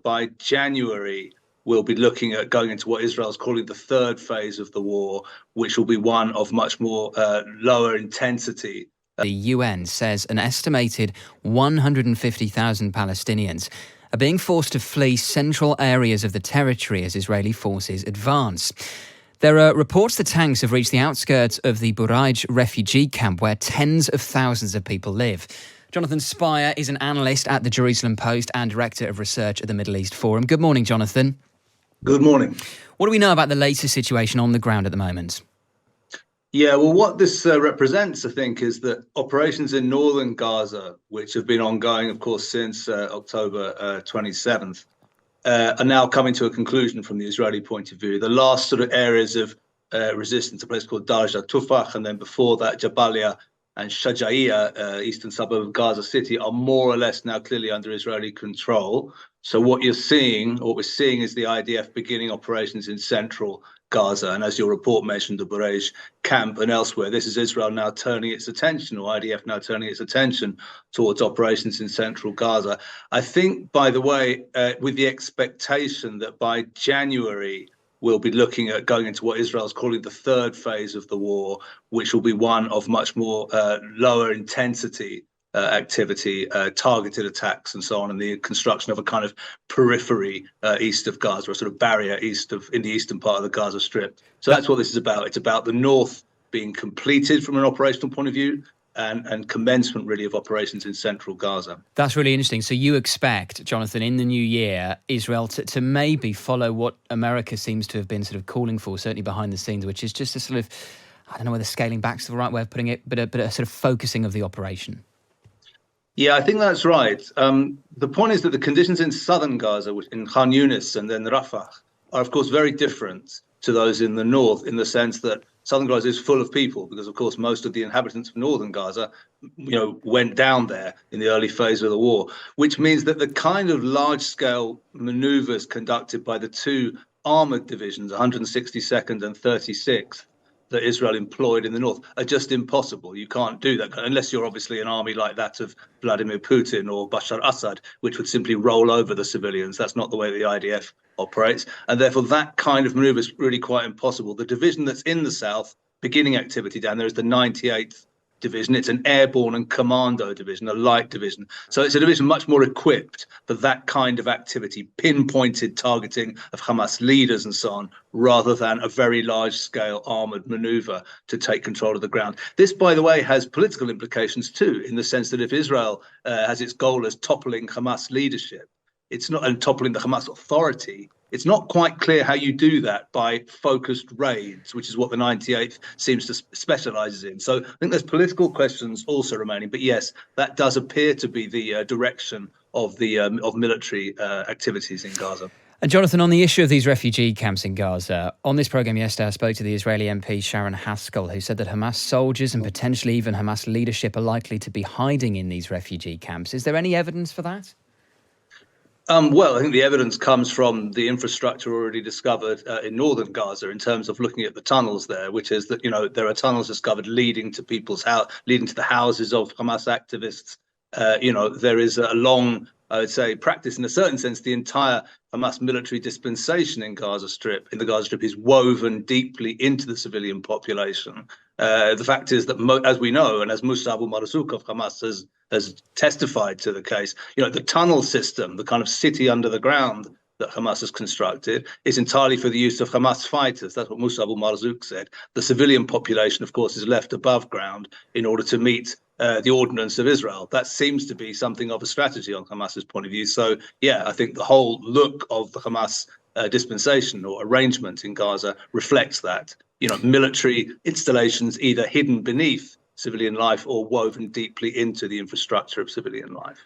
by January, we'll be looking at going into what Israel's calling the third phase of the war, which will be one of much more lower intensity. The UN says an estimated 150,000 Palestinians are being forced to flee central areas of the territory as Israeli forces advance. There are reports that tanks have reached the outskirts of the Buraij refugee camp where tens of thousands of people live. Jonathan Spire is an analyst at the Jerusalem Post and director of research at the Middle East Forum. Good morning, Jonathan. Good morning. What do we know about the latest situation on the ground at the moment? Yeah, well, what this represents, I think, is that operations in northern Gaza, which have been ongoing, of course, since October 27th, are now coming to a conclusion from the Israeli point of view. The last sort of areas of resistance, a place called Darja Tufach, and then before that, Jabalia and Shajaiya, eastern suburb of Gaza City, are more or less now clearly under Israeli control. So what we're seeing is the IDF beginning operations in central Gaza. And as your report mentioned, the Buraij camp and elsewhere, this is Israel now turning its attention, or IDF now turning its attention towards operations in central Gaza. I think, by the way, with the expectation that by January, we'll be looking at going into what Israel's calling the third phase of the war, which will be one of much more lower intensity activity, targeted attacks and so on, and the construction of a kind of periphery east of Gaza, a sort of barrier in the eastern part of the Gaza Strip. So that's what this is about. It's about the north being completed from an operational point of view, and commencement really of operations in central Gaza. That's really interesting. So you expect, Jonathan, in the new year, Israel to maybe follow what America seems to have been sort of calling for, certainly behind the scenes, which is just a sort of, I don't know whether scaling back is the right way of putting it, but a sort of focusing of the operation. Yeah, I think that's right. The point is that the conditions in southern Gaza, in Khan Yunis and then Rafah, are of course very different to those in the north, in the sense that southern Gaza is full of people, because of course most of the inhabitants of northern Gaza, went down there in the early phase of the war, which means that the kind of large-scale maneuvers conducted by the two armored divisions, 162nd and 36th, that Israel employed in the north are just impossible. You can't do that unless you're obviously an army like that of Vladimir Putin or Bashar Assad, which would simply roll over the civilians. That's not the way the IDF operates. And therefore, that kind of maneuver is really quite impossible. The division that's in the south, beginning activity down there, is the 98th Division. It's an airborne and commando division, a light division. So it's a division much more equipped for that kind of activity, pinpointed targeting of Hamas leaders and so on, rather than a very large-scale armored maneuver to take control of the ground. This, by the way, has political implications too, in the sense that if Israel has its goal as toppling Hamas leadership, it's not, and toppling the Hamas authority, it's not quite clear how you do that by focused raids, which is what the 98th seems to specialises in. So I think there's political questions also remaining. But yes, that does appear to be the direction of the of military activities in Gaza. And Jonathan, on the issue of these refugee camps in Gaza, on this programme yesterday I spoke to the Israeli MP Sharon Haskell, who said that Hamas soldiers and potentially even Hamas leadership are likely to be hiding in these refugee camps. Is there any evidence for that? Well, I think the evidence comes from the infrastructure already discovered in northern Gaza in terms of looking at the tunnels there, which is that, there are tunnels discovered leading to leading to the houses of Hamas activists. There is a long, I would say, practice in a certain sense. The entire Hamas military dispensation in the Gaza Strip is woven deeply into the civilian population. The fact is that, as we know, and as Musa Abu Marzouk of Hamas has testified to the case, the tunnel system, the kind of city under the ground that Hamas has constructed, is entirely for the use of Hamas fighters. That's what Musa Abu Marzouk said. The civilian population, of course, is left above ground in order to meet the ordinance of Israel. That seems to be something of a strategy on Hamas's point of view. So, yeah, I think the whole look of the Hamas dispensation or arrangement in Gaza reflects that. Military installations either hidden beneath civilian life or woven deeply into the infrastructure of civilian life.